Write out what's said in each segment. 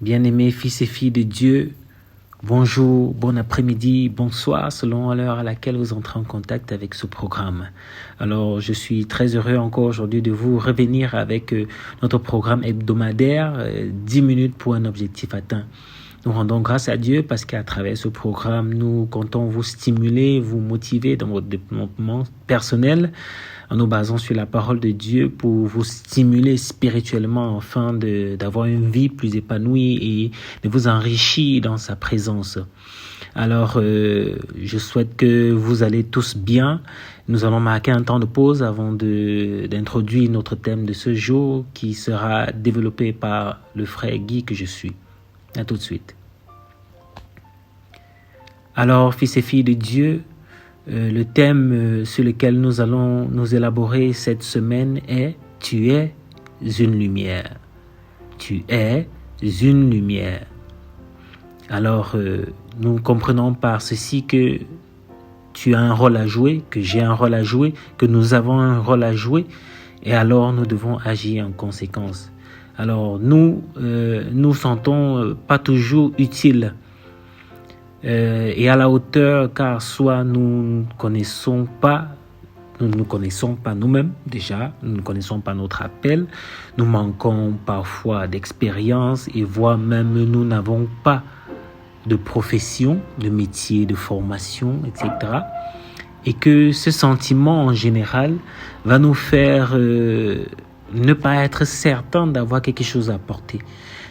Bien-aimés fils et filles de Dieu, bonjour, bon après-midi, bonsoir, selon l'heure à laquelle vous entrez en contact avec ce programme. Alors, je suis très heureux encore aujourd'hui de vous revenir avec notre programme hebdomadaire, 10 minutes pour un objectif atteint. Nous rendons grâce à Dieu parce qu'à travers ce programme, nous comptons vous stimuler, vous motiver dans votre développement personnel en nous basant sur la parole de Dieu pour vous stimuler spirituellement afin d'avoir une vie plus épanouie et de vous enrichir dans sa présence. Alors, je souhaite que vous allez tous bien. Nous allons marquer un temps de pause avant d'introduire notre thème de ce jour qui sera développé par le frère Guy que je suis. À tout de suite. Alors, fils et filles de Dieu, le thème sur lequel nous allons nous élaborer cette semaine est « Tu es une lumière ». Tu es une lumière. Alors, nous comprenons par ceci que tu as un rôle à jouer, que j'ai un rôle à jouer, que nous avons un rôle à jouer, et alors nous devons agir en conséquence. Alors, nous sentons pas toujours utiles et à la hauteur, car soit nous ne connaissons pas nous-mêmes déjà, nous ne connaissons pas notre appel, nous manquons parfois d'expérience et voire même nous n'avons pas de profession, de métier, de formation, etc. Et que ce sentiment en général va nous faire ne pas être certain d'avoir quelque chose à apporter,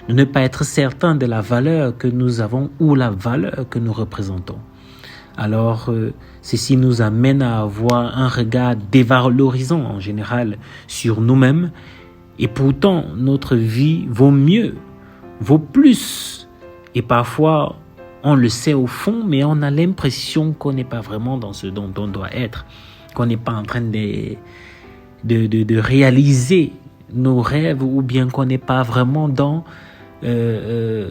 ne pas être certain de la valeur que nous avons ou la valeur que nous représentons. Alors, ceci nous amène à avoir un regard dévalorisant en général sur nous-mêmes et pourtant notre vie vaut mieux, vaut plus et parfois on le sait au fond mais on a l'impression qu'on n'est pas vraiment dans ce dont on doit être, qu'on n'est pas en train de réaliser nos rêves ou bien qu'on n'est pas vraiment dans la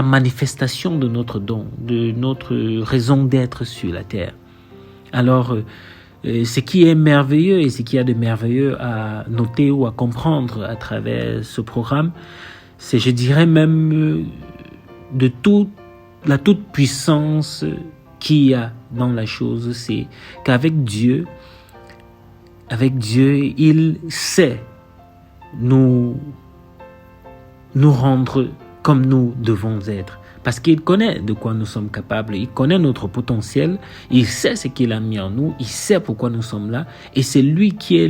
manifestation de notre don, de notre raison d'être sur la terre. Alors, ce qui est merveilleux et ce qu'il y a de merveilleux à noter ou à comprendre à travers ce programme, c'est, je dirais même, la toute puissance qu'il y a dans la chose, c'est qu'avec Dieu, il sait nous rendre comme nous devons être. Parce qu'il connaît de quoi nous sommes capables, il connaît notre potentiel, il sait ce qu'il a mis en nous, il sait pourquoi nous sommes là, et c'est lui qui est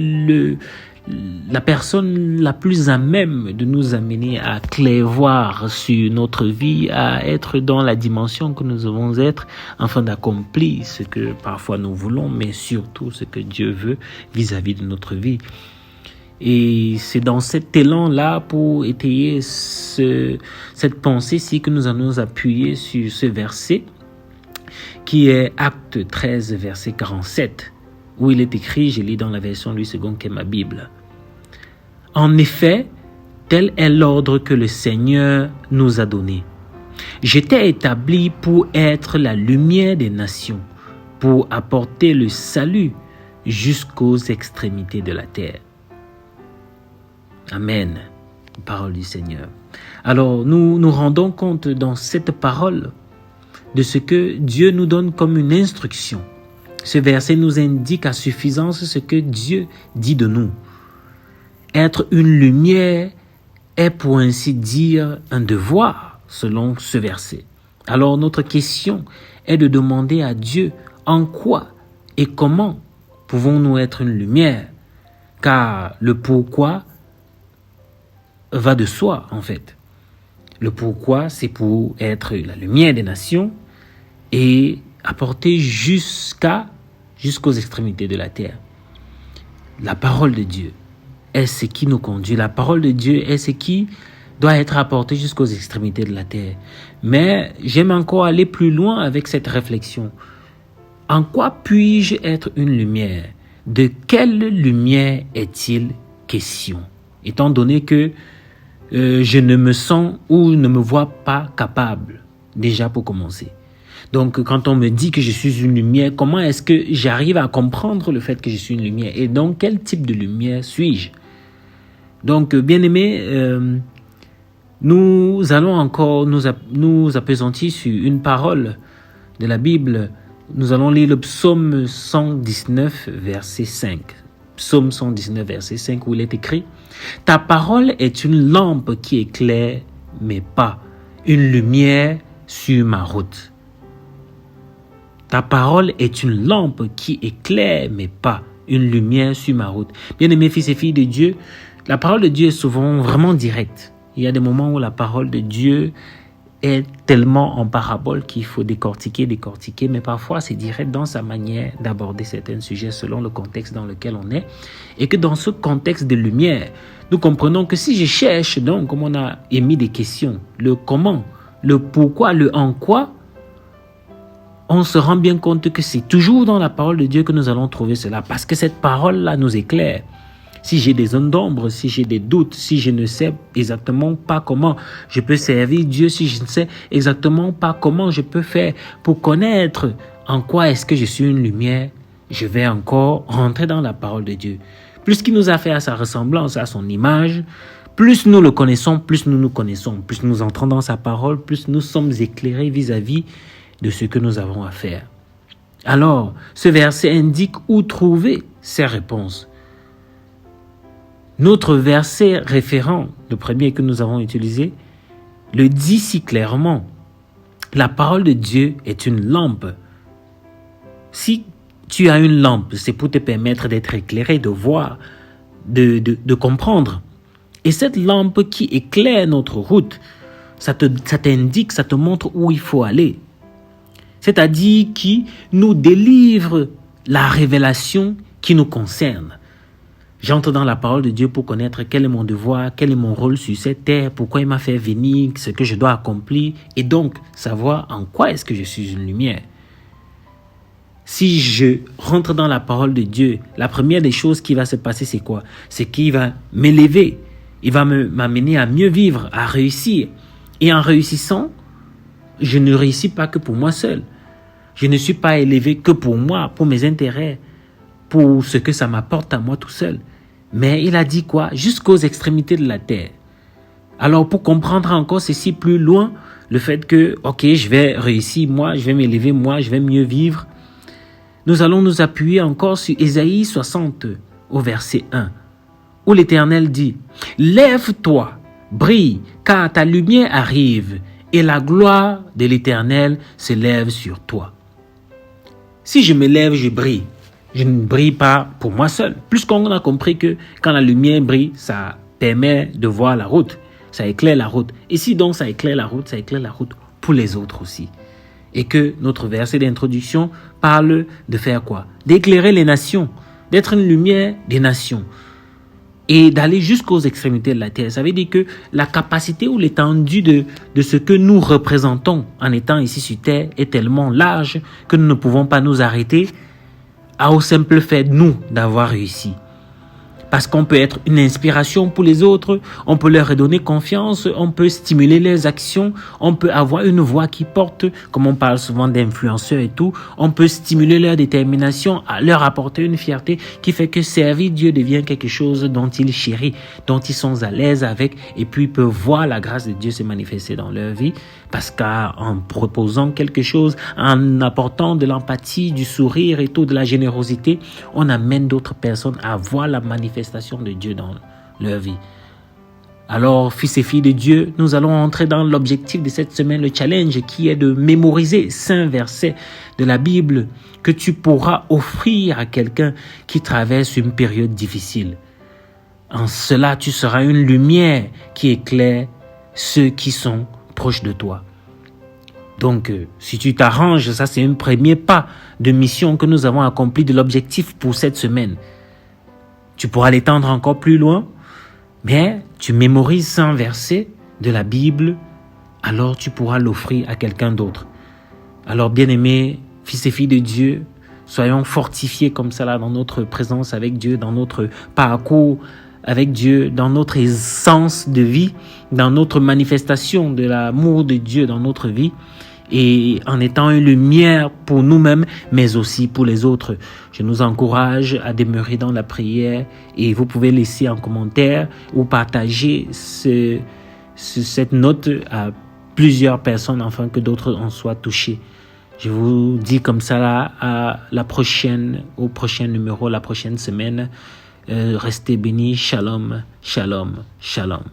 la personne la plus à même de nous amener à clairvoir sur notre vie, à être dans la dimension que nous devons être, afin d'accomplir ce que parfois nous voulons, mais surtout ce que Dieu veut vis-à-vis de notre vie. Et c'est dans cet élan-là, pour étayer cette pensée-ci, que nous allons nous appuyer sur ce verset, qui est Acte 13, verset 47, où il est écrit, je lis dans la version Louis II qui est ma Bible. « En effet, tel est l'ordre que le Seigneur nous a donné. J'étais établi pour être la lumière des nations, pour apporter le salut jusqu'aux extrémités de la terre. » Amen. Parole du Seigneur. Alors, nous nous rendons compte dans cette parole de ce que Dieu nous donne comme une instruction. Ce verset nous indique à suffisance ce que Dieu dit de nous. Être une lumière est pour ainsi dire un devoir, selon ce verset. Alors, notre question est de demander à Dieu en quoi et comment pouvons-nous être une lumière, car le pourquoi va de soi, en fait. Le pourquoi, c'est pour être la lumière des nations et apporter jusqu'aux extrémités de la terre. La parole de Dieu est ce qui nous conduit. La parole de Dieu est ce qui doit être apporté jusqu'aux extrémités de la terre. Mais j'aime encore aller plus loin avec cette réflexion. En quoi puis-je être une lumière? De quelle lumière est-il question? Étant donné que je ne me sens ou ne me vois pas capable, déjà pour commencer. Donc, quand on me dit que je suis une lumière, comment est-ce que j'arrive à comprendre le fait que je suis une lumière? Et donc, quel type de lumière suis-je? Donc, bien-aimé, Nous allons encore nous appesantir sur une parole de la Bible. Nous allons lire le psaume 119, verset 5. Psaume 119, verset 5, où il est écrit « Ta parole est une lampe qui éclaire mes pas, une lumière sur ma route. » Ta parole est une lampe qui éclaire mes pas, une lumière sur ma route. Bien-aimés fils et filles de Dieu, la parole de Dieu est souvent vraiment directe. Il y a des moments où la parole de Dieu est tellement en parabole qu'il faut décortiquer, mais parfois c'est direct dans sa manière d'aborder certains sujets selon le contexte dans lequel on est. Et que dans ce contexte de lumière, nous comprenons que si je cherche, donc, comme on a émis des questions, le comment, le pourquoi, le en quoi, on se rend bien compte que c'est toujours dans la parole de Dieu que nous allons trouver cela, parce que cette parole-là nous éclaire. Si j'ai des zones d'ombre, si j'ai des doutes, si je ne sais exactement pas comment je peux servir Dieu, si je ne sais exactement pas comment je peux faire pour connaître en quoi est-ce que je suis une lumière, je vais encore rentrer dans la parole de Dieu. Plus qu'il nous a fait à sa ressemblance, à son image, plus nous le connaissons, plus nous nous connaissons, plus nous entrons dans sa parole, plus nous sommes éclairés vis-à-vis de ce que nous avons à faire. Alors, ce verset indique où trouver ces réponses. Notre verset référent, le premier que nous avons utilisé, le dit si clairement. La parole de Dieu est une lampe. Si tu as une lampe, c'est pour te permettre d'être éclairé, de voir, de comprendre. Et cette lampe qui éclaire notre route, ça t'indique, ça te montre où il faut aller. C'est-à-dire qui nous délivre la révélation qui nous concerne. J'entre dans la parole de Dieu pour connaître quel est mon devoir, quel est mon rôle sur cette terre, pourquoi il m'a fait venir, ce que je dois accomplir, et donc savoir en quoi est-ce que je suis une lumière. Si je rentre dans la parole de Dieu, la première des choses qui va se passer, c'est quoi? C'est qu'il va m'élever, il va m'amener à mieux vivre, à réussir. Et en réussissant, je ne réussis pas que pour moi seul. Je ne suis pas élevé que pour moi, pour mes intérêts, pour ce que ça m'apporte à moi tout seul. Mais il a dit quoi? Jusqu'aux extrémités de la terre. Alors pour comprendre encore ceci plus loin, le fait que, ok, je vais réussir, moi, je vais m'élever, moi, je vais mieux vivre, nous allons nous appuyer encore sur Ésaïe 60 au verset 1, où l'Éternel dit « Lève-toi, brille, car ta lumière arrive, et la gloire de l'Éternel se lève sur toi. » Si je me lève, je brille. Je ne brille pas pour moi seul. Plus qu'on a compris que quand la lumière brille, ça permet de voir la route. Ça éclaire la route. Et si donc ça éclaire la route pour les autres aussi. Et que notre verset d'introduction parle de faire quoi? D'éclairer les nations, d'être une lumière des nations. Et d'aller jusqu'aux extrémités de la terre. Ça veut dire que la capacité ou l'étendue de ce que nous représentons en étant ici sur terre est tellement large que nous ne pouvons pas nous arrêter au simple fait, nous, d'avoir réussi. Parce qu'on peut être une inspiration pour les autres, on peut leur redonner confiance, on peut stimuler leurs actions, on peut avoir une voix qui porte, comme on parle souvent d'influenceurs et tout, on peut stimuler leur détermination, leur apporter une fierté qui fait que servir Dieu devient quelque chose dont ils chérissent, dont ils sont à l'aise avec, et puis ils peuvent voir la grâce de Dieu se manifester dans leur vie, parce qu'en proposant quelque chose, en apportant de l'empathie, du sourire et tout, de la générosité, on amène d'autres personnes à voir la manifestation de Dieu dans leur vie. Alors, fils et filles de Dieu, nous allons entrer dans l'objectif de cette semaine, le challenge qui est de mémoriser 5 versets de la Bible que tu pourras offrir à quelqu'un qui traverse une période difficile. En cela, tu seras une lumière qui éclaire ceux qui sont proches de toi. Donc, si tu t'arranges, ça c'est un premier pas de mission que nous avons accompli de l'objectif pour cette semaine. Tu pourras l'étendre encore plus loin, mais tu mémorises un verset de la Bible, alors tu pourras l'offrir à quelqu'un d'autre. Alors, bien-aimés, fils et filles de Dieu, soyons fortifiés comme ça là dans notre présence avec Dieu, dans notre parcours avec Dieu, dans notre essence de vie, dans notre manifestation de l'amour de Dieu dans notre vie, et en étant une lumière pour nous-mêmes, mais aussi pour les autres. Je nous encourage à demeurer dans la prière, et vous pouvez laisser en commentaire ou partager cette note à plusieurs personnes afin que d'autres en soient touchés. Je vous dis comme ça là, au prochain numéro, la prochaine semaine. Restez bénis. Shalom, shalom, shalom.